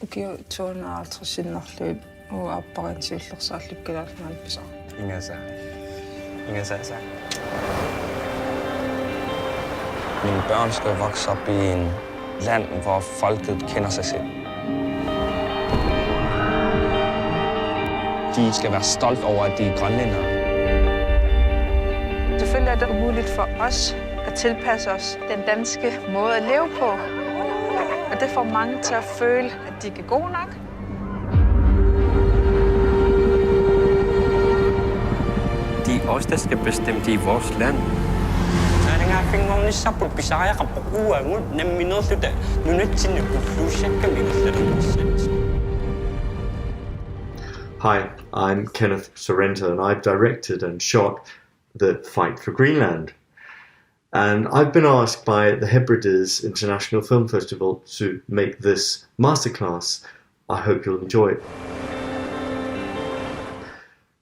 Ukiu 250 innerluit apparinsiullersaallukkilaarnaan pisa. Ingen sag. Mine børn skal vokse op i en land, hvor folket kender sig selv. De skal være stolt over, at de er grønlændere. Selvfølgelig er det muligt for os at tilpasse os den danske måde at leve på. Og det får mange til at føle, at de ikke er gode nok. De er os, der skal bestemme det i vores land. Hi, I'm Kenneth Sorento, and I've directed and shot the Fight for Greenland. And I've been asked by the Hebrides International Film Festival to make this masterclass. I hope you'll enjoy it.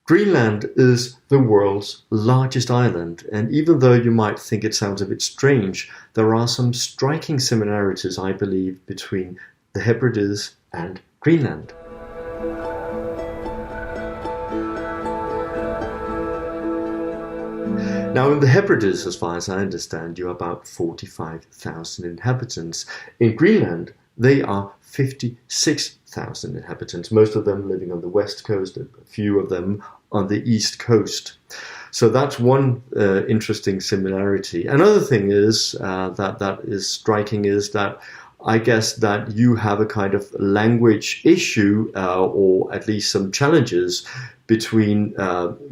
Greenland is the world's largest island, and even though you might think it sounds a bit strange, there are some striking similarities, I believe, between the Hebrides and Greenland. Now, in the Hebrides, as far as I understand, you are about 45,000 inhabitants. In Greenland, they are 56,000 inhabitants, most of them living on the west coast, a few of them on the east coast. So that's one interesting similarity. Another thing is that is striking is that I guess that you have a kind of language issue, or at least some challenges between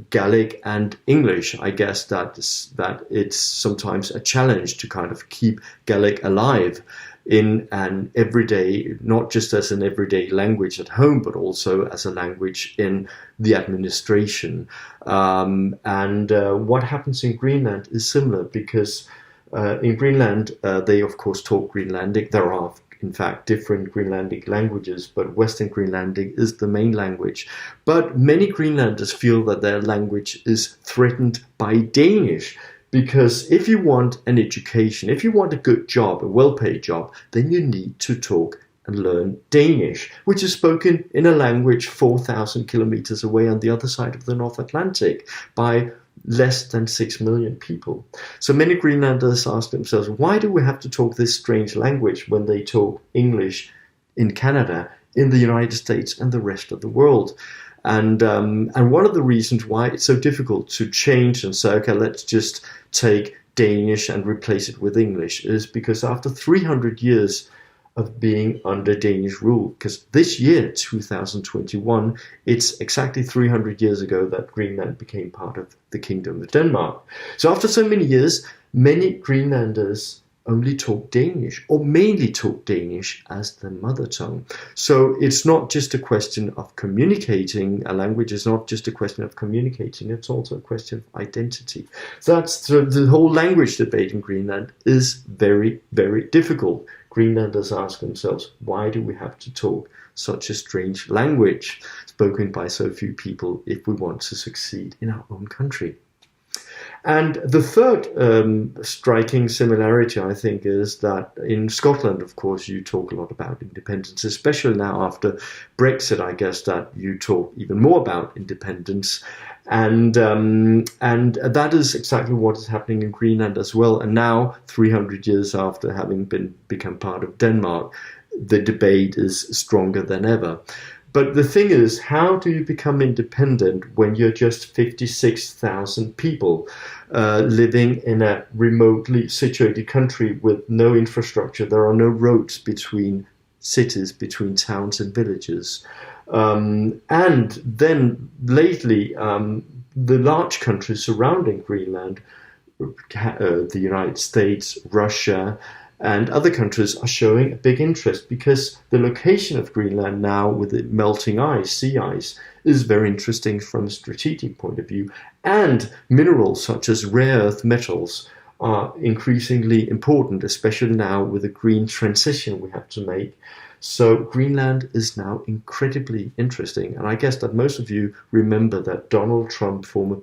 Gaelic and English. I guess that it's sometimes a challenge to kind of keep Gaelic alive in an everyday, not just as an everyday language at home, but also as a language in the administration. What happens in Greenland is similar, because in Greenland, they of course talk Greenlandic. There are in fact different Greenlandic languages, but Western Greenlandic is the main language. But many Greenlanders feel that their language is threatened by Danish, because if you want an education, if you want a good job, a well-paid job, then you need to talk and learn Danish, which is spoken in a language 4,000 kilometers away on the other side of the North Atlantic by less than 6 million people. So many Greenlanders ask themselves, why do we have to talk this strange language when they talk English in Canada, in the United States, and the rest of the world? And one of the reasons why it's so difficult to change and say, okay, let's just take Danish and replace it with English, is because after 300 years of being under Danish rule, because this year, 2021, it's exactly 300 years ago that Greenland became part of the Kingdom of Denmark. So after so many years, many Greenlanders only talk Danish, or mainly talk Danish as their mother tongue. So it's not just a question of communicating. A language is not just a question of communicating, it's also a question of identity. So the whole language debate in Greenland is very, very difficult. Greenlanders ask themselves, why do we have to talk such a strange language spoken by so few people if we want to succeed in our own country? And the third striking similarity, I think, is that in Scotland, of course, you talk a lot about independence, especially now after Brexit. I guess that you talk even more about independence. And that is exactly what is happening in Greenland as well. And now, 300 years after having become part of Denmark, the debate is stronger than ever. But the thing is, how do you become independent when you're just 56,000 people living in a remotely situated country with no infrastructure? There are no roads between cities, between towns and villages. And then lately, the large countries surrounding Greenland, the United States, Russia, and other countries are showing a big interest, because the location of Greenland now with the melting ice, sea ice, is very interesting from a strategic point of view. And minerals such as rare earth metals are increasingly important, especially now with the green transition we have to make. So Greenland is now incredibly interesting. And I guess that most of you remember that Donald Trump, former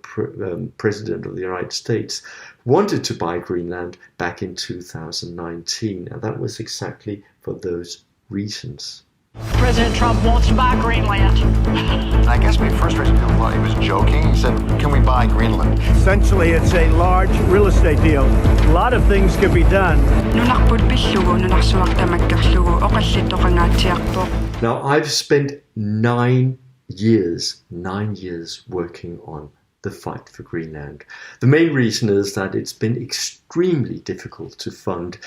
president of the United States, wanted to buy Greenland back in 2019. And that was exactly for those reasons. President Trump wants to buy Greenland. I guess my first reason thought he was joking. He said, can we buy Greenland? Essentially, it's a large real estate deal. A lot of things could be done. Now, I've spent 9 years working on the fight for Greenland. The main reason is that it's been extremely difficult to fund.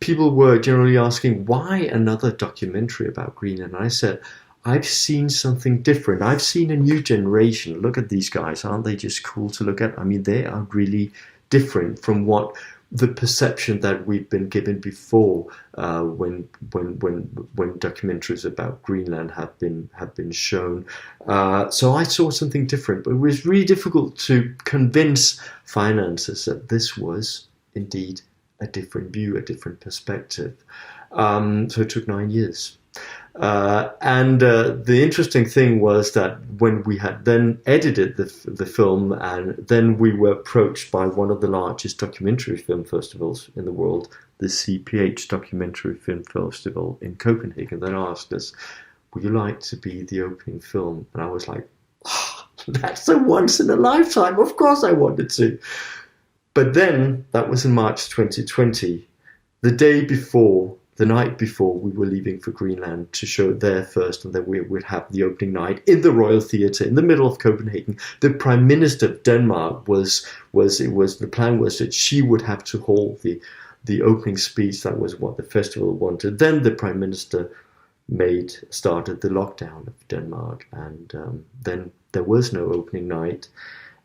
People were generally asking, why another documentary about Greenland? And I said, I've seen something different. I've seen a new generation. Look at these guys. Aren't they just cool to look at? I mean, they are really different from what the perception that we've been given before when documentaries about Greenland have been shown. So I saw something different, but it was really difficult to convince financiers that this was indeed a different view, a different perspective. So it took 9 years. And the interesting thing was that when we had then edited the film, and then we were approached by one of the largest documentary film festivals in the world, the CPH Documentary Film Festival in Copenhagen, that asked us, would you like to be the opening film? And I was like, oh, that's a once in a lifetime. Of course I wanted to. But then, that was in March 2020, the night before we were leaving for Greenland to show there first, and then we would have the opening night in the Royal Theatre in the middle of Copenhagen. The Prime Minister of Denmark the plan was that she would have to hold the opening speech. That was what the festival wanted. Then the Prime Minister started the lockdown of Denmark, and then there was no opening night,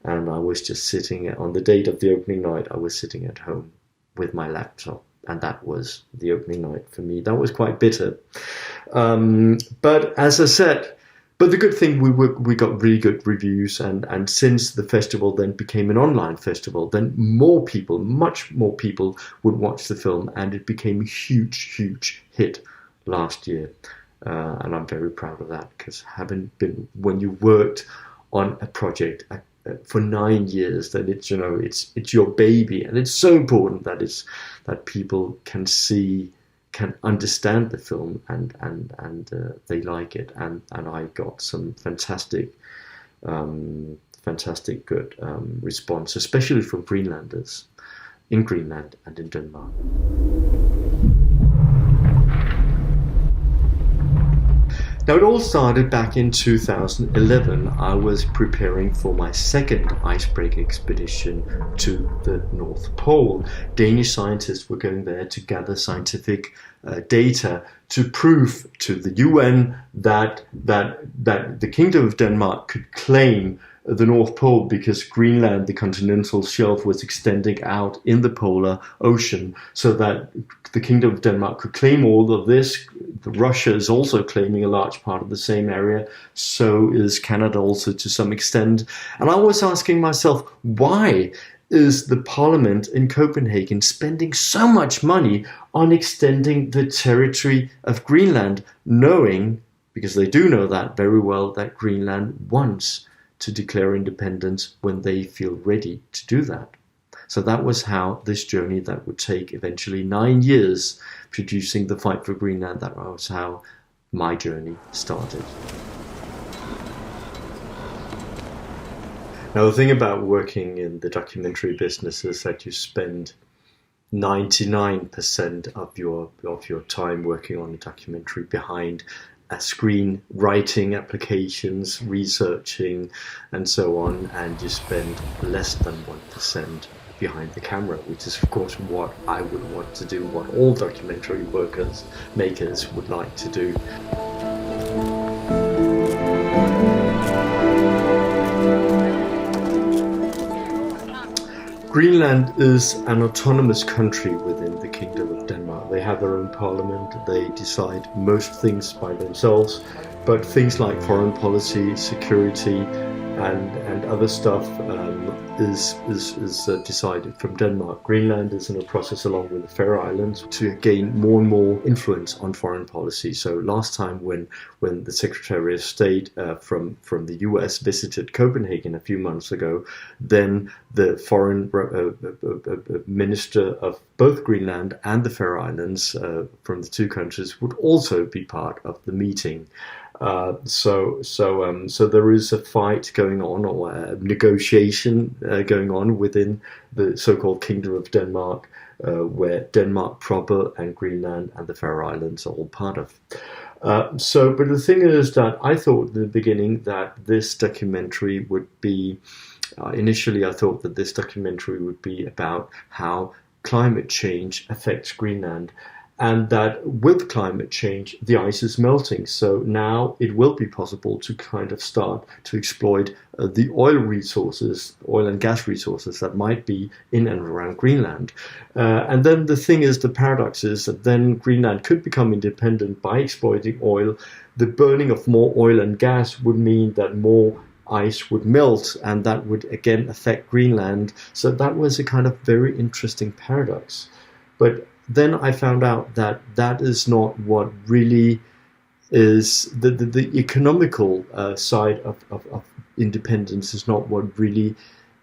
and I was just sitting on the date of the opening night. I was sitting at home with my laptop. And that was the opening night for me. That was quite bitter. But as I said, but the good thing, we got really good reviews. And since the festival then became an online festival, then much more people would watch the film. And it became a huge, huge hit last year. And I'm very proud of that, because when you worked on a project for 9 years, then it's your baby, and it's so important that people can understand the film and they like it, and I got some fantastic good response, especially from Greenlanders in Greenland and in Denmark. Now, it all started back in 2011. I was preparing for my second icebreaker expedition to the North Pole. Danish scientists were going there to gather scientific data to prove to the UN that the Kingdom of Denmark could claim the North Pole, because Greenland, the continental shelf, was extending out in the polar ocean, so that the Kingdom of Denmark could claim all of this. Russia is also claiming a large part of the same area. So is Canada also to some extent. And I was asking myself, why is the parliament in Copenhagen spending so much money on extending the territory of Greenland, knowing, because they do know that very well, that Greenland wants to declare independence when they feel ready to do that. So that was how this journey that would take eventually 9 years, producing the Fight for Greenland, that was how my journey started. Now, the thing about working in the documentary business is that you spend 99% of your time working on a documentary behind a screen, writing applications, researching, and so on, and you spend less than 1% behind the camera, which is of course what I would want to do, what all documentary makers would like to do. Greenland is an autonomous country within the Kingdom of Denmark. They have their own parliament, they decide most things by themselves, but things like foreign policy, security, and other stuff is decided from Denmark. Greenland is in a process, along with the Faroe Islands, to gain more and more influence on foreign policy. So last time when the Secretary of State from the US visited Copenhagen a few months ago, then the foreign minister of both Greenland and the Faroe Islands from the two countries would also be part of the meeting. So there is a fight going on, or a negotiation going on within the so-called Kingdom of Denmark, where Denmark proper and Greenland and the Faroe Islands are all part of. But the thing is that I thought in the beginning that this documentary would be, initially I thought that this documentary would be about how climate change affects Greenland, and that with climate change, the ice is melting. So now it will be possible to kind of start to exploit the oil and gas resources that might be in and around Greenland. And then the thing is, the paradox is that then Greenland could become independent by exploiting oil. The burning of more oil and gas would mean that more ice would melt, and that would again affect Greenland. So that was a kind of very interesting paradox. But then I found out that that is not what really is the economical side of independence is not what really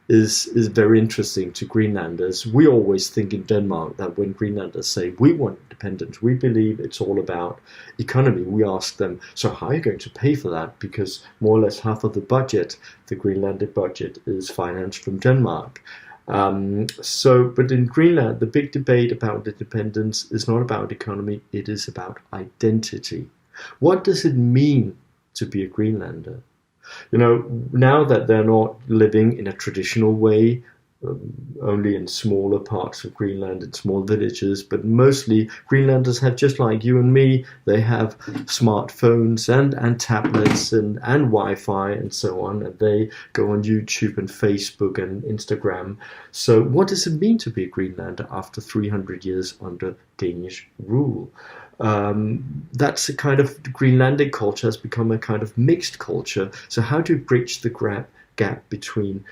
is very interesting to Greenlanders. We always think in Denmark that when Greenlanders say we want independence, we believe it's all about economy. We ask them, so how are you going to pay for that? Because more or less half of the budget, the Greenlandic budget, is financed from Denmark. But in Greenland, the big debate about independence is not about economy, it is about identity. What does it mean to be a Greenlander? You know, now that they're not living in a traditional way, only in smaller parts of Greenland, in small villages, but mostly Greenlanders have, just like you and me, they have smartphones and tablets and Wi-Fi and so on, and they go on YouTube and Facebook and Instagram. So what does it mean to be a Greenlander after 300 years under Danish rule? That's a kind of, Greenlandic culture has become a kind of mixed culture. So how do you bridge the gap between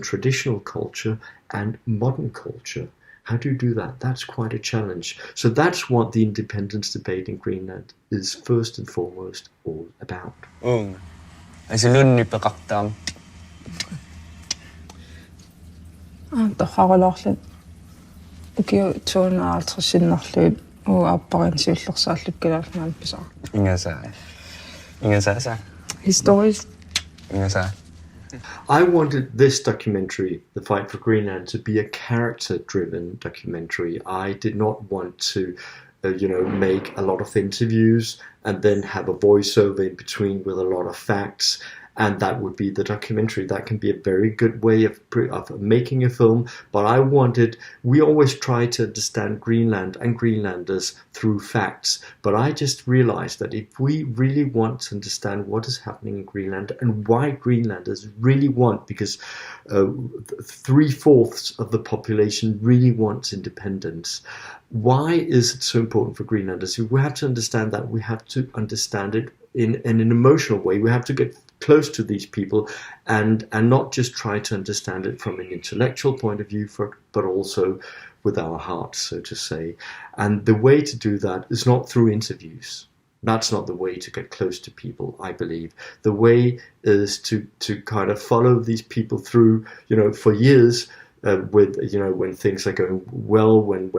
traditional culture and modern culture? How do you do that? That's quite a challenge. So that's what the independence debate in Greenland is first and foremost all about. Historisk. I wanted this documentary, The Fight for Greenland, to be a character-driven documentary. I did not want to, make a lot of interviews and then have a voiceover in between with a lot of facts, and that would be the documentary. That can be a very good way of making a film, but we always try to understand Greenland and Greenlanders through facts, but I just realized that if we really want to understand what is happening in Greenland and why Greenlanders really want, because 3/4 of the population really wants independence, why is it so important for Greenlanders? We have to understand that. We have to understand it in an emotional way. We have to get close to these people and not just try to understand it from an intellectual point of view, but also with our hearts, so to say. And the way to do that is not through interviews. That's not the way to get close to people, I believe. The way is to kind of follow these people through, for years, when things are going well, when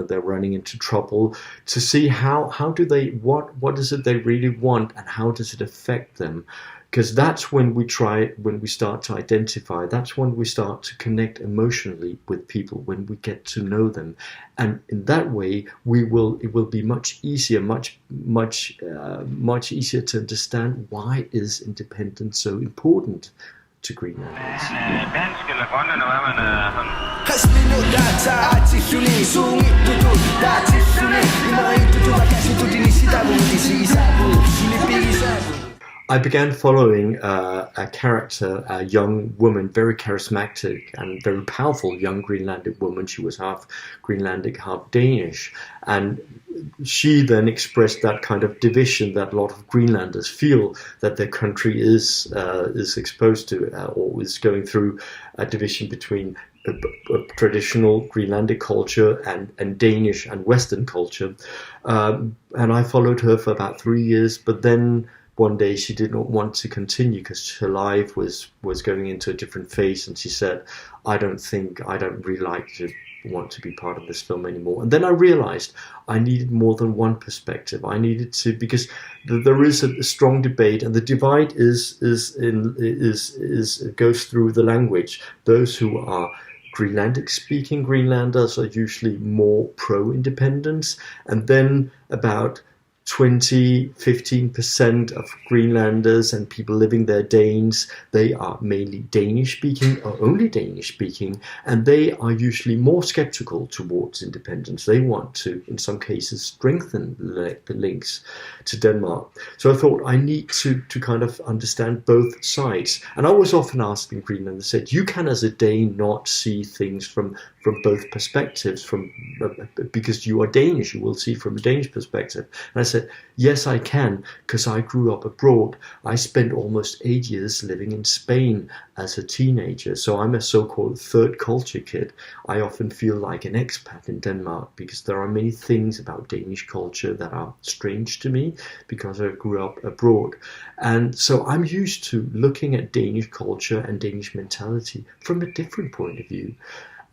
they're running into trouble, to see how do they, what is it they really want, and how does it affect them? Because that's when we start to identify, that's when we start to connect emotionally with people, when we get to know them. And in that way, it will be much easier, much easier to understand why is independence so important to Greenlanders. I began following a character, a young woman, very charismatic and very powerful young Greenlandic woman. She was half Greenlandic, half Danish. And she then expressed that kind of division that a lot of Greenlanders feel that their country is exposed to, or is going through a division between traditional Greenlandic culture and Danish and Western culture. And I followed her for about 3 years, but then one day she did not want to continue because her life was going into a different phase, and she said, I don't really like to want to be part of this film anymore. And then I realized I needed more than one perspective. I needed to, because there is a strong debate, and the divide goes through the language. Those who are Greenlandic speaking Greenlanders are usually more pro-independence, and then about 15% of Greenlanders and people living there, Danes, they are mainly Danish speaking or only Danish speaking, and they are usually more skeptical towards independence. They want to, in some cases, strengthen the links to Denmark. So I thought I need to kind of understand both sides. And I was often asked in Greenland, they said, you can as a Dane not see things from both perspectives, because you are Danish, you will see from a Danish perspective. And I said, yes, I can, because I grew up abroad. I spent almost 8 years living in Spain as a teenager, so I'm a so-called third culture kid. I often feel like an expat in Denmark because there are many things about Danish culture that are strange to me because I grew up abroad. And so I'm used to looking at Danish culture and Danish mentality from a different point of view.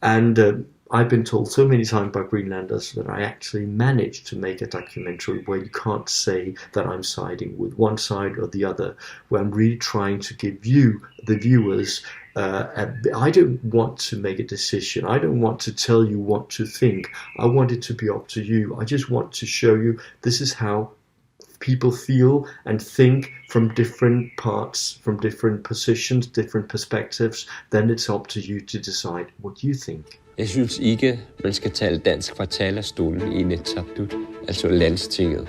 And I've been told so many times by Greenlanders that I actually managed to make a documentary where you can't say that I'm siding with one side or the other, where I'm really trying to give you, the viewers, I don't want to make a decision. I don't want to tell you what to think. I want it to be up to you. I just want to show you this is how people feel and think from different parts, from different positions, different perspectives. Then it's up to you to decide what you think. Jeg synes ikke, man skal tale dansk fra talerstolen i Inatsisartut, altså landstinget.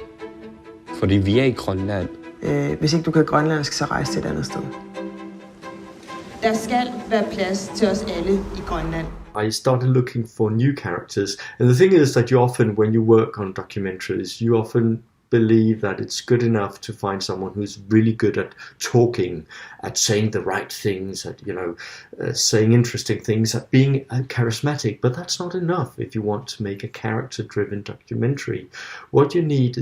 Fordi vi er i Grønland. Hvis ikke du kan grønlandsk, så rejse til et andet sted. Der skal være plads til os alle i Grønland. I started looking for new characters, and the thing is that you often, when you work on documentaries, you often believe that it's good enough to find someone who's really good at talking, at saying the right things, at saying interesting things, at being charismatic. But that's not enough if you want to make a character-driven documentary. What you need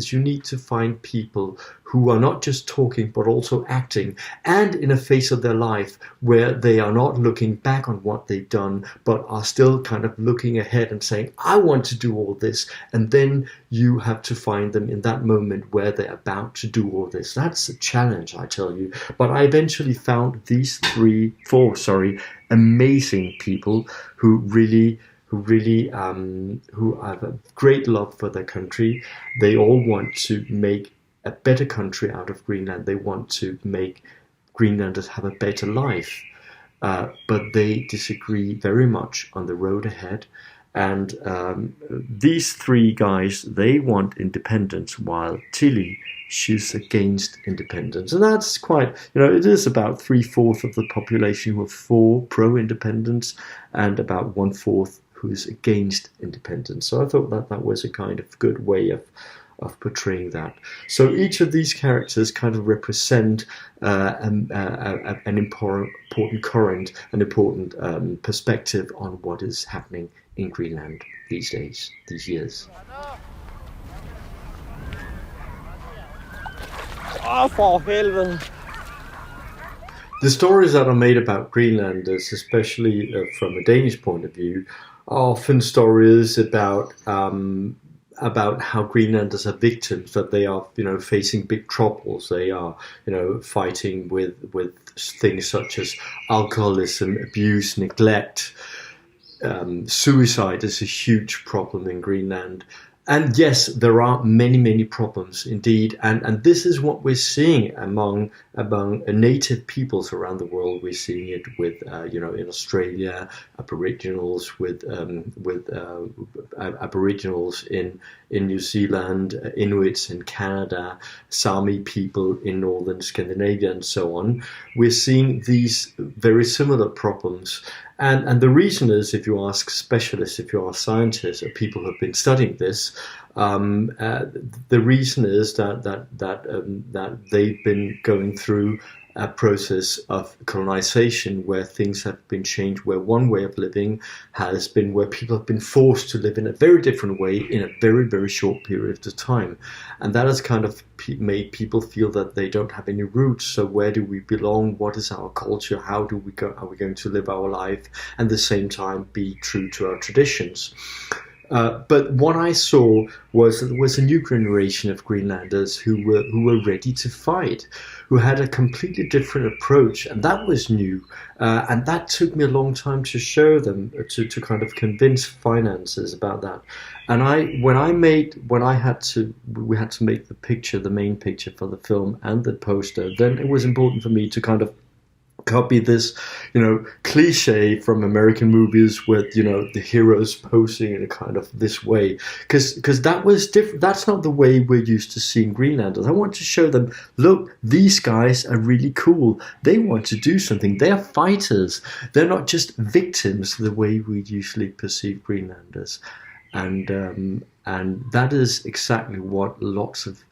to find people who are not just talking but also acting, and in a phase of their life where they are not looking back on what they've done but are still kind of looking ahead and saying, I want to do all this. And then you have to find them in that moment where they're about to do all this. That's a challenge, I tell you. But I eventually found these four amazing people who have a great love for their country. They all want to make a better country out of Greenland. They want to make Greenlanders have a better life. But they disagree very much on the road ahead. And these three guys, they want independence, while Tilly, she's against independence. And that's quite, it is about 3/4 of the population who are for pro-independence and about 1/4 who is against independence. So I thought that was a kind of good way of portraying that. So each of these characters kind of represent an important current, an important perspective on what is happening in Greenland these days, these years. For helvede! The stories that are made about Greenlanders, especially from a Danish point of view, are often stories about how Greenlanders are victims, that they are, facing big troubles. They are, fighting with things such as alcoholism, abuse, neglect. Suicide is a huge problem in Greenland. And yes, there are many problems indeed, and this is what we're seeing among native peoples around the world. We're seeing it with in Australia, Aboriginals with Aboriginals in New Zealand, Inuits in Canada, Sami people in northern Scandinavia, and so on. We're seeing these very similar problems. And the reason is, if you ask specialists, if you ask scientists, or people who have been studying this, the reason is that they've been going through a process of colonization where things have been changed, where one way of living has been where people have been forced to live in a very different way in a very short period of time. And that has kind of made people feel that they don't have any roots. So where do we belong? What is our culture? How do we go? Are we going to live our life and at the same time be true to our traditions? But what I saw was a new generation of Greenlanders who were ready to fight, who had a completely different approach, and that was new. And that took me a long time to show them, to kind of convince finances about that. And we had to make the main picture for the film and the poster. Then it was important for me to kind of copy this, cliche from American movies with, the heroes posing in a kind of this way, because that was different. That's not the way we're used to seeing Greenlanders. I want to show them, look, these guys are really cool. They want to do something. They are fighters. They're not just victims the way we usually perceive Greenlanders. And that is exactly what lots of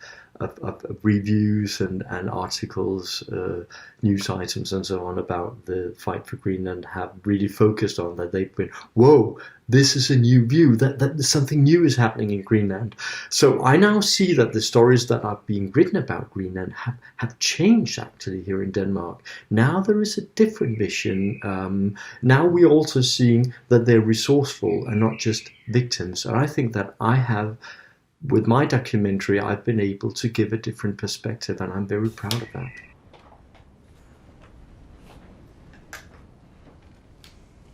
reviews and articles, news items and so on about the fight for Greenland have really focused on, that they've been, whoa, this is a new view, that something new is happening in Greenland. So I now see that the stories that are being written about Greenland have changed actually here in Denmark. Now there is a different vision. Now we're also seeing that they're resourceful and not just victims. And I think that with my documentary, I've been able to give a different perspective, and I'm very proud of that.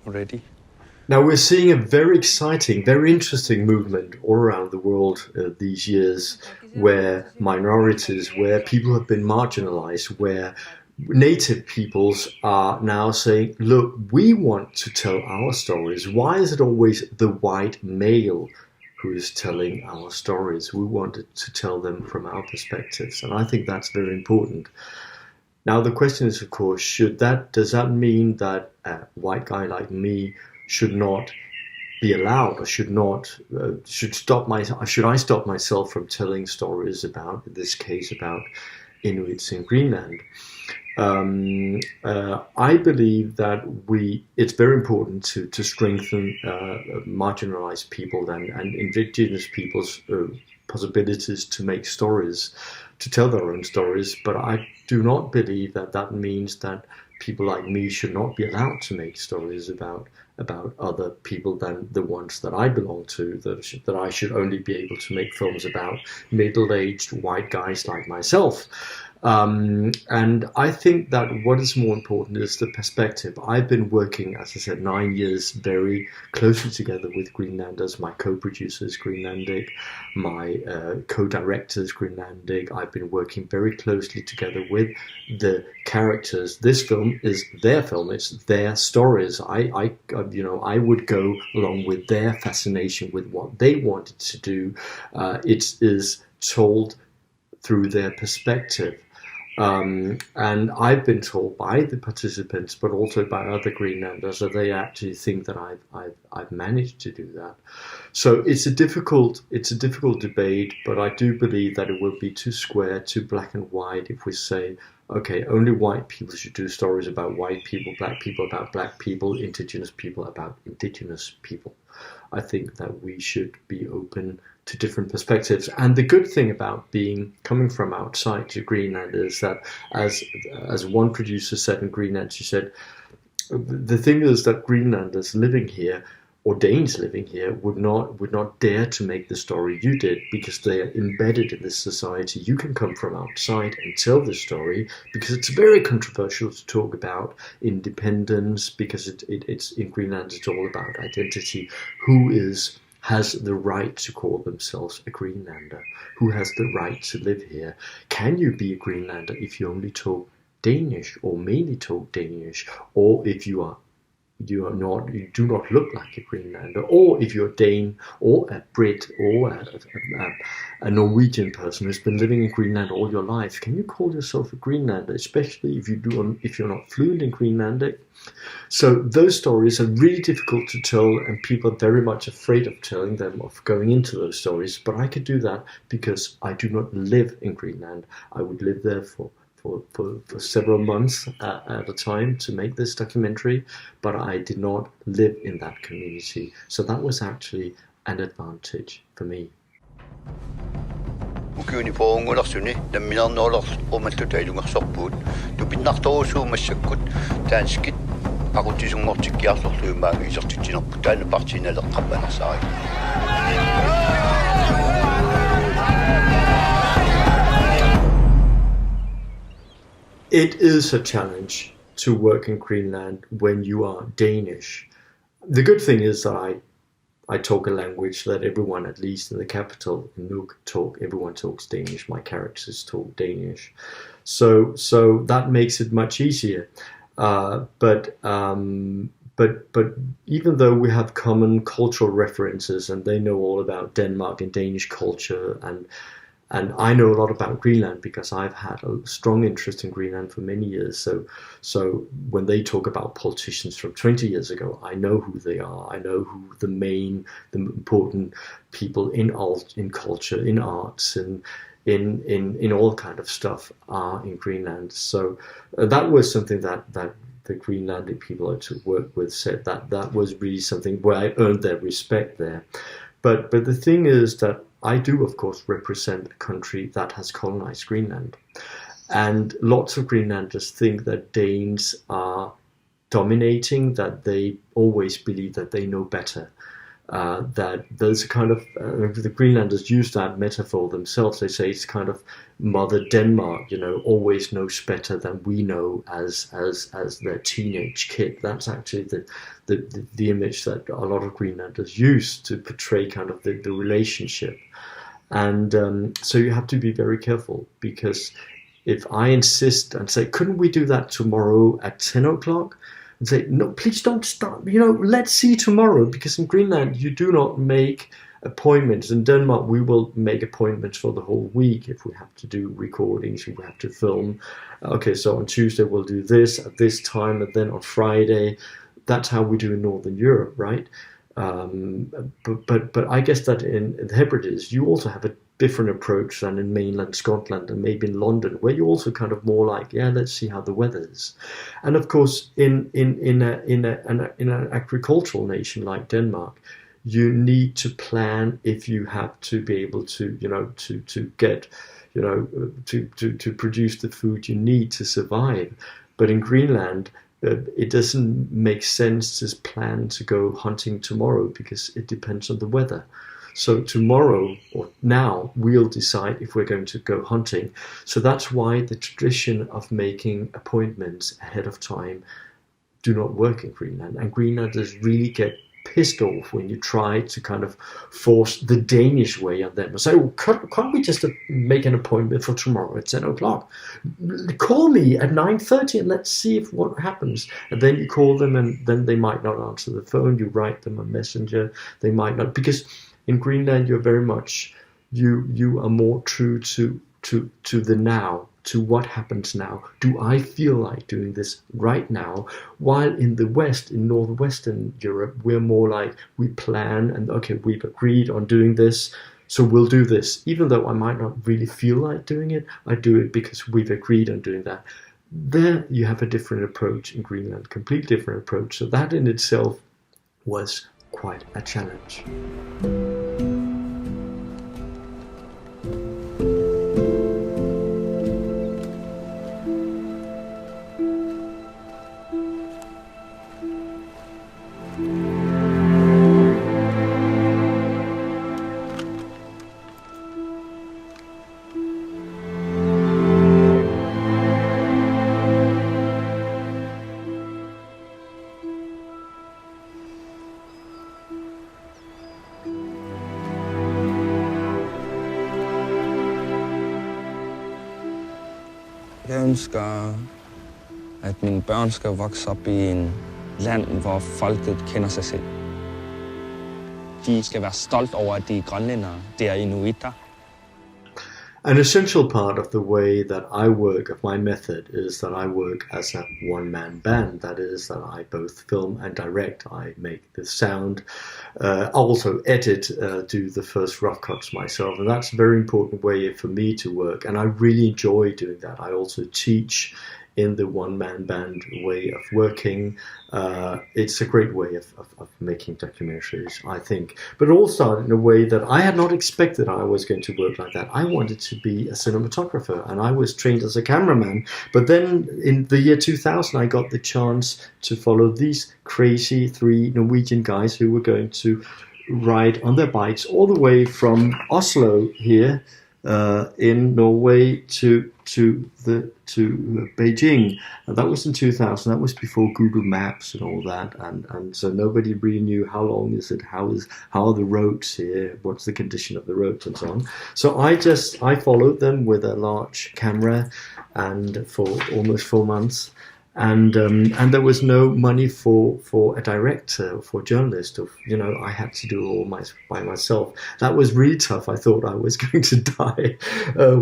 Ready? Now we're seeing a very exciting, very interesting movement all around the world these years, where minorities, where people have been marginalized, where native peoples are now saying, look, we want to tell our stories. Why is it always the white male who is telling our stories? We wanted to tell them from our perspectives, and I think that's very important. Now the question is, of course, does that mean that a white guy like me should not be allowed, or should I stop myself from telling stories about, in this case, about Inuits in Greenland? I believe that it's very important to strengthen marginalized people and indigenous people's possibilities to make stories, to tell their own stories. But I do not believe that means that people like me should not be allowed to make stories about other people than the ones that I belong to, that I should only be able to make films about middle-aged white guys like myself. And I think that what is more important is the perspective. I've been working, as I said, 9 years very closely together with Greenlanders. My co-producer is Greenlandic, my co-director is Greenlandic. I've been working very closely together with the characters. This film is their film, it's their stories. I would go along with their fascination with what they wanted to do. It is told through their perspective. And I've been told by the participants, but also by other Greenlanders, that they actually think that I've managed to do that. So it's a difficult debate, but I do believe that it will be too square, too black and white if we say, okay, only white people should do stories about white people about black people, indigenous people about indigenous people. I think that we should be open to different perspectives. And the good thing about coming from outside to Greenland is that, as one producer said in Greenland, she said, the thing is that Greenlanders living here, or Danes living here, would not dare to make the story you did, because they are embedded in this society. You can come from outside and tell the story, because it's very controversial to talk about independence, because it's in Greenland it's all about identity. Who is has the right to call themselves a Greenlander, who has the right to live here. Can you be a Greenlander if you only talk Danish or mainly talk Danish, or if you do not look like a Greenlander, or if you're Dane or a Brit or a Norwegian person who's been living in Greenland all your life? Can you call yourself a Greenlander, especially if you're not fluent in Greenlandic? So those stories are really difficult to tell, and people are very much afraid of telling them, of going into those stories. But I could do that because I do not live in Greenland. I would live there for several months at a time to make this documentary, but I did not live in that community. So that was actually an advantage for me. It is a challenge to work in Greenland when you are Danish. The good thing is that I talk a language that everyone, at least in the capital, in Nuuk, everyone talks Danish. My characters talk Danish. So that makes it much easier. But even though we have common cultural references and they know all about Denmark and Danish culture, and I know a lot about Greenland because I've had a strong interest in Greenland for many years. So when they talk about politicians from 20 years ago, I know who they are. I know who the important people in culture, in arts, and in all kind of stuff are in Greenland. So that was something that the Greenlandic people I to work with said that was really something where I earned their respect there. But the thing is that I do, of course, represent a country that has colonized Greenland. And lots of Greenlanders think that Danes are dominating, that they always believe that they know better. That there's a kind of, the Greenlanders use that metaphor themselves. They say it's kind of Mother Denmark, always knows better than we know as their teenage kid. That's actually the image that a lot of Greenlanders use to portray kind of the relationship. And so you have to be very careful, because if I insist and say, couldn't we do that tomorrow at 10 o'clock? And say, no, please don't start, let's see tomorrow, because in Greenland you do not make appointments. In Denmark we will make appointments for the whole week if we have to do recordings, if we have to film. Okay, so on Tuesday we'll do this at this time, and then on Friday. That's how we do in Northern Europe, right? But I guess that in the Hebrides you also have a different approach than in mainland Scotland and maybe in London, where you also kind of more like, let's see how the weather is. And of course, in an agricultural nation like Denmark, you need to plan if you have to be able to get to produce the food you need to survive. But in Greenland, it doesn't make sense to plan to go hunting tomorrow, because it depends on the weather. So tomorrow or now we'll decide if we're going to go hunting. So that's why the tradition of making appointments ahead of time do not work in Greenland. And Greenlanders really get pissed off when you try to kind of force the Danish way on them and say, can't we just make an appointment for tomorrow at 10 o'clock? Call me at 9:30 and let's see if what happens. And then you call them and then they might not answer the phone. You write them a messenger. They might not, because in Greenland you're very much, you are more true to the now, to what happens now. Do I feel like doing this right now? While in the West, in northwestern Europe, we're more like, we plan and okay, we've agreed on doing this, so we'll do this. Even though I might not really feel like doing it, I do it because we've agreed on doing that. There you have a different approach in Greenland, completely different approach. So that in itself was quite a challenge. ønsker, at mine børn skal vokse op i en land, hvor folket kender sig selv. De skal være stolt over, at de er grønlændere, de er inuitter. An essential part of the way that I work, of my method, is that I work as a one-man band. That is, that I both film and direct. I make the sound, also edit, do the first rough cuts myself. And that's a very important way for me to work. And I really enjoy doing that. I also teach in the one-man band way of working. It's a great way of making documentaries, I think. But it all started in a way that I had not expected I was going to work like that. I wanted to be a cinematographer, and I was trained as a cameraman. But then in the year 2000, I got the chance to follow these crazy 3 Norwegian guys who were going to ride on their bikes all the way from Oslo here in Norway to Beijing. And that was in 2000. That was before Google Maps and all that, and so nobody really knew how long is it, how are the roads here, what's the condition of the roads and so on. So I followed them with a large camera, and for almost 4 months. And there was no money for a director, for a journalist. I had to do it all by myself. That was really tough. I thought I was going to die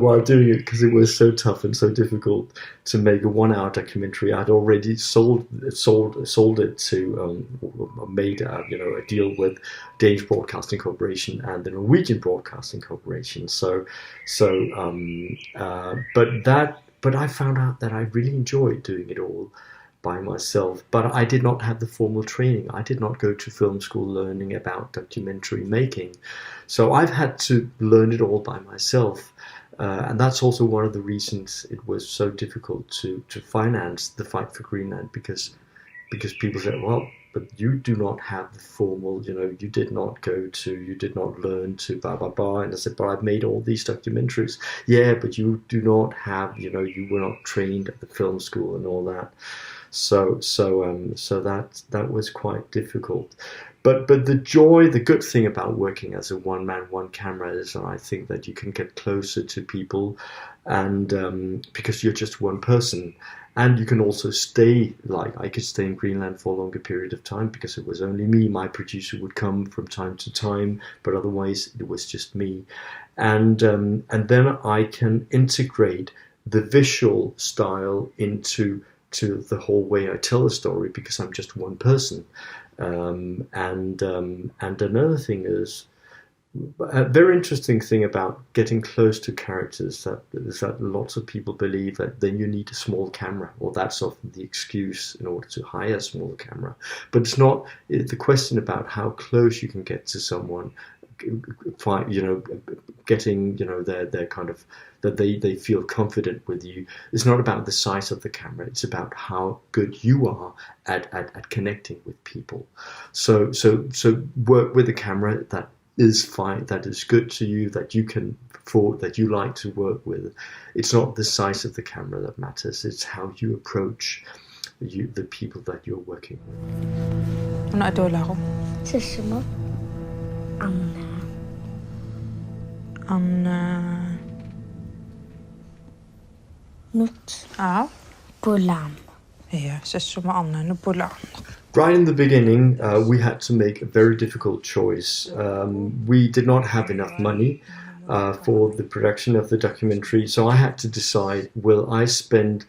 while doing it, because it was so tough and so difficult to make a 1-hour documentary. I'd already sold it to made a deal with Danish Broadcasting Corporation and the Norwegian Broadcasting Corporation. But I found out that I really enjoyed doing it all by myself. But I did not have the formal training. I did not go to film school learning about documentary making. So I've had to learn it all by myself. And that's also one of the reasons it was so difficult to finance the Fight for Greenland, because people said, well, but you do not have the formal, you did not learn to blah, blah, blah. And I said, but I've made all these documentaries. Yeah, but you do not have, you were not trained at the film school and all that. So that was quite difficult. But the good thing about working as a one-man, one-camera is that I think that you can get closer to people, and because you're just one person. And you can also stay, I could stay in Greenland for a longer period of time, because it was only me. My producer would come from time to time, but otherwise it was just me. And then I can integrate the visual style into the whole way I tell a story, because I'm just one person. And another thing is, a very interesting thing about getting close to characters is that lots of people believe that then you need a small camera, or that's often the excuse in order to hire a small camera. But it's not the question about how close you can get to someone, getting their kind of, that they feel confident with you. It's not about the size of the camera. It's about how good you are at connecting with people. So work with a camera that is fine, that is good to you, that you can afford, that you like to work with. It's not the size of the camera that matters, it's how you approach the people that you're working with. Ano adolaro? Susumo. Anna. Nut. Ja. Bulam. Ja, susumo Anna no bulam. Right in the beginning, we had to make a very difficult choice. We did not have enough money for the production of the documentary, so I had to decide, will I spend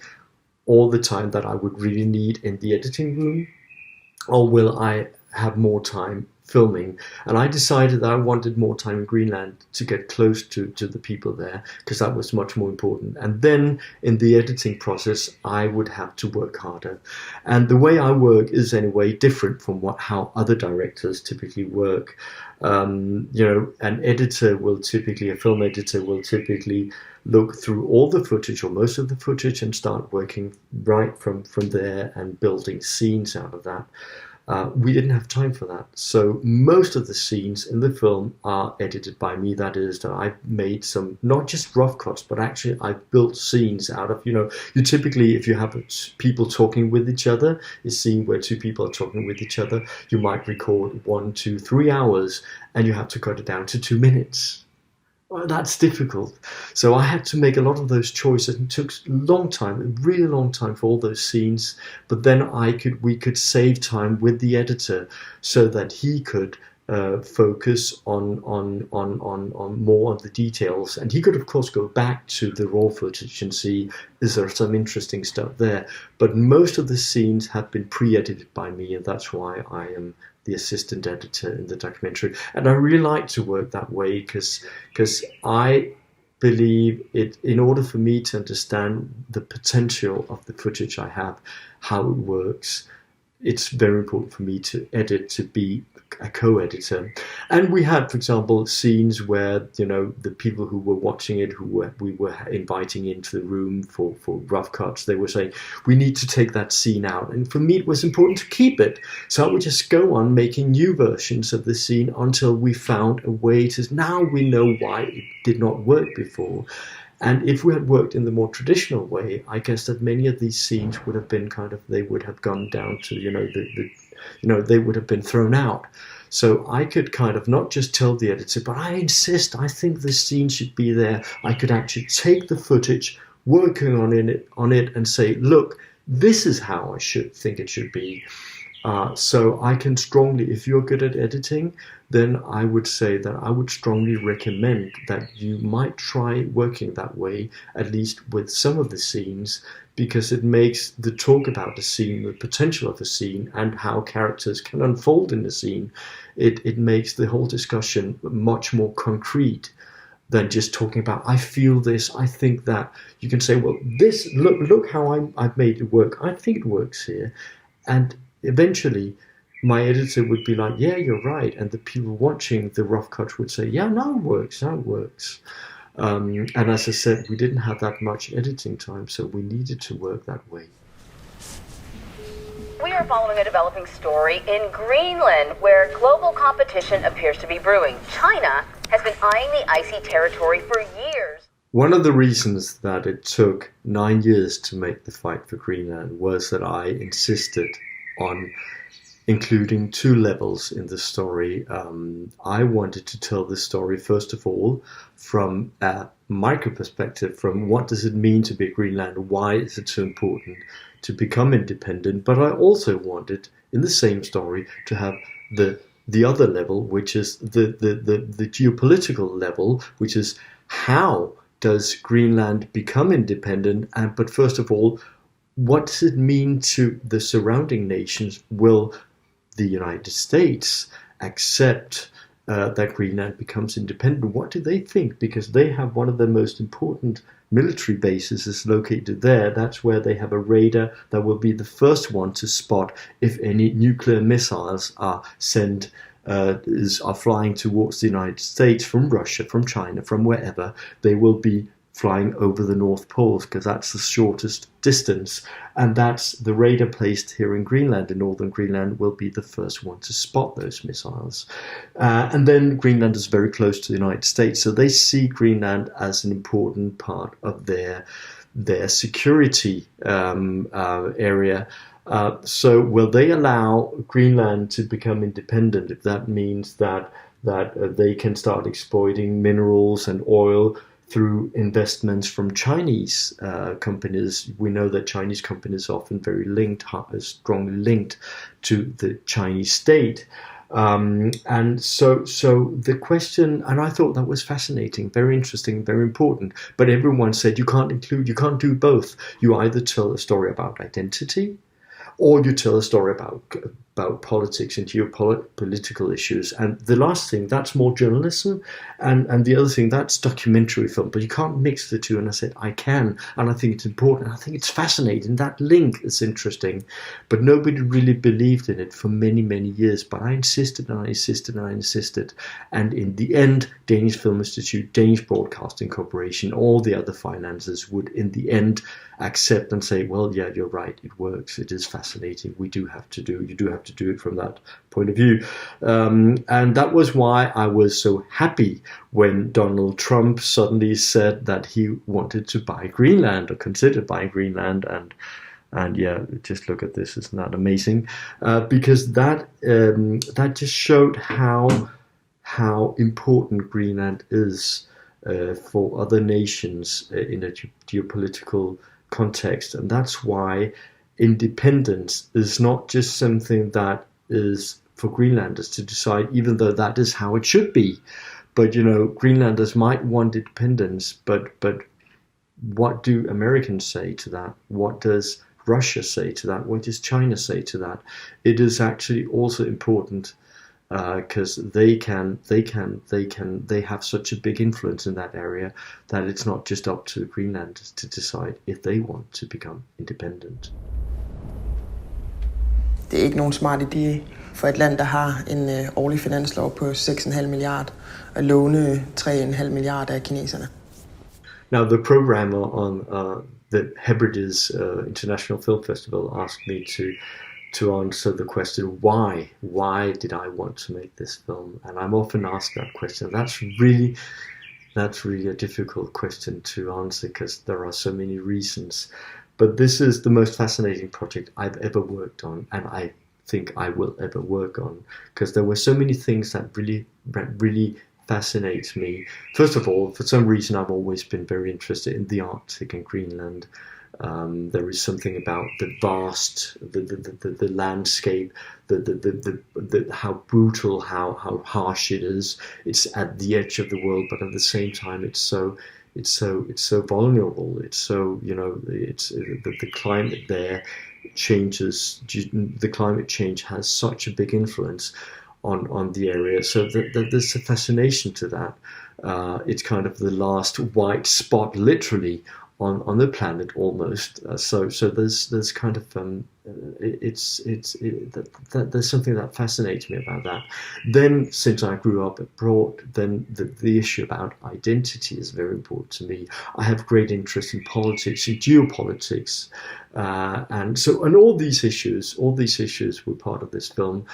all the time that I would really need in the editing room, or will I have more time filming? And I decided that I wanted more time in Greenland to get close to the people there, because that was much more important. And then in the editing process, I would have to work harder. And the way I work is anyway different from how other directors typically work. An editor will typically, a film editor will typically look through all the footage, or most of the footage, and start working right from there and building scenes out of that. We didn't have time for that. So most of the scenes in the film are edited by me. That is, that I've made some, not just rough cuts, but actually I've built scenes out of, you typically, if you have people talking with each other, a scene where 2 people are talking with each other, you might record 1, 2, 3 hours, and you have to cut it down to 2 minutes. Well, that's difficult. So I had to make a lot of those choices. It took a long time, a really long time for all those scenes. But then we could save time with the editor so that he could focus on more of the details. And he could, of course, go back to the raw footage and see, is there some interesting stuff there? But most of the scenes have been pre-edited by me, and that's why I am the assistant editor in the documentary. And I really like to work that way because I believe it, in order for me to understand the potential of the footage I have, how it works, it's very important for me to edit, to be a co-editor. And we had, for example, scenes where, the people who were watching it, we were inviting into the room for rough cuts, they were saying, we need to take that scene out. And for me, it was important to keep it. So I would just go on making new versions of the scene until we found a way to, now we know why it did not work before. And if we had worked in the more traditional way, I guess that many of these scenes would have been they would have gone down to, they would have been thrown out. So I could not just tell the editor, but I insist, I think this scene should be there. I could actually take the footage, working on it and say, look, this is how I think it should be. So I can strongly, if you're good at editing, then I would say that I would strongly recommend that you might try working that way, at least with some of the scenes, because it makes the talk about the scene, the potential of the scene, and how characters can unfold in the scene, it makes the whole discussion much more concrete than just talking about, I feel this, I think that. You can say, well, this, look how I've made it work. I think it works here. And eventually, my editor would be like, yeah, you're right. And the people watching the rough cut would say, yeah, now it works. And as I said, we didn't have that much editing time, so we needed to work that way. We are following a developing story in Greenland, where global competition appears to be brewing. China has been eyeing the icy territory for years. One of the reasons that it took 9 years to make the Fight for Greenland was that I insisted on including two levels in the story. I wanted to tell the story, first of all, from a micro perspective, from what does it mean to be a Greenlander, why is it so important to become independent, but I also wanted, in the same story, to have the other level, which is the geopolitical level, which is how does Greenland become independent, but first of all, what does it mean to the surrounding nations? Will the United States accept that Greenland becomes independent? What do they think? Because they have one of the most important military bases is located there. That's where they have a radar that will be the first one to spot if any nuclear missiles are sent, are flying towards the United States from Russia, from China, from wherever. They will be flying over the North Pole, because that's the shortest distance, and that's the radar placed here in Greenland, in northern Greenland, will be the first one to spot those missiles. And then Greenland is very close to the United States, so they see Greenland as an important part of their security area. So will they allow Greenland to become independent if that means that they can start exploiting minerals and oil through investments from Chinese companies? We know that Chinese companies are often very strongly linked to the Chinese state. And so the question, and I thought that was fascinating, very interesting, very important, but everyone said you can't do both. You either tell a story about identity, or you tell a story about politics and geopolitical issues. And the last thing, that's more journalism, and the other thing, that's documentary film. But you can't mix the two. And I said, I can, and I think it's important. I think it's fascinating. That link is interesting. But nobody really believed in it for many, many years. But I insisted, and I insisted, and I insisted. And in the end, Danish Film Institute, Danish Broadcasting Corporation, all the other financiers would in the end accept and say, well, yeah, you're right, it works, it is fascinating, you do have to do it from that point of view. And that was why I was so happy when Donald Trump suddenly said that he wanted to buy Greenland, or considered buying Greenland. And yeah, just look at this, isn't that amazing? Because that just showed how important Greenland is for other nations in a geopolitical context. And that's why independence is not just something that is for Greenlanders to decide, even though that is how it should be. But, you know, Greenlanders might want independence, but what do Americans say to that? What does Russia say to that? What does China say to that? It is actually also important because they have such a big influence in that area that it's not just up to the Greenlanders to decide if they want to become independent. Det er ikke nogen smart idé for et land, der har en årlig finanslov på 6,5 milliard, at låne 3,5 milliarder af kineserne. Now, the programmer on the Hebrides International Film Festival asked me to answer the question, why? Why did I want to make this film? And I'm often asked that question. That's really a difficult question to answer because there are so many reasons. But this is the most fascinating project I've ever worked on, and I think I will ever work on, because there were so many things that really fascinates me. First of all, for some reason, I've always been very interested in the Arctic and Greenland. There is something about the vast, the landscape, how brutal, how harsh it is. It's at the edge of the world, but at the same time, it's so vulnerable. It's so, you know, it's the climate there changes. The climate change has such a big influence on the area, so there's a fascination to that. It's kind of the last white spot, literally, on the planet almost. So there's kind of there's something that fascinates me about that. Then, since I grew up abroad, then the issue about identity is very important to me. I have great interest in politics, in geopolitics, and all these issues were part of this film.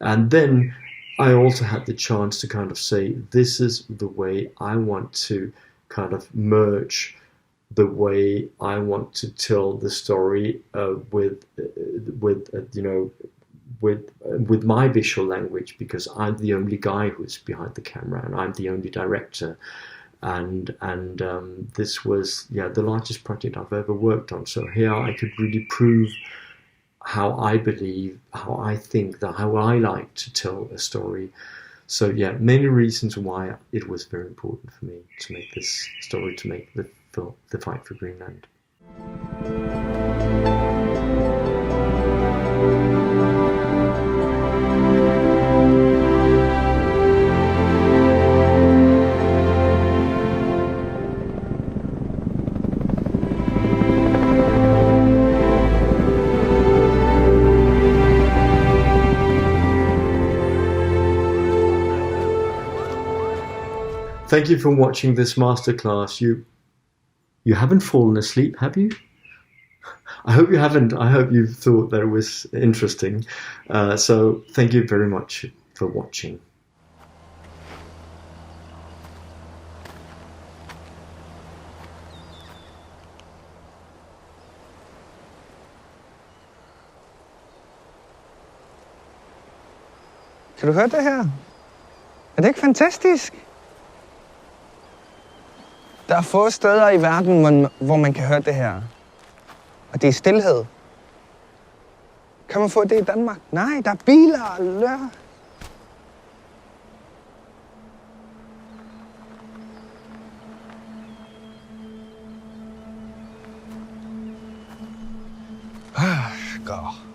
And then I also had the chance to kind of say, this is the way I want to kind of merge the way I want to tell the story with my visual language, because I'm the only guy who's behind the camera and I'm the only director. And this was the largest project I've ever worked on. So here I could really prove how I believe, how I think, how I like to tell a story. So yeah, many reasons why it was very important for me to make this story, to make the film, The Fight for Greenland. Thank you for watching this masterclass. You haven't fallen asleep, have you? I hope you haven't. I hope you thought that it was interesting. So thank you very much for watching. Kan du høre det her? Er det ikke fantastisk? Der er få steder i verden, hvor man kan høre det her. Og det er stilhed. Kan man få det i Danmark? Nej, der er biler og lør. God.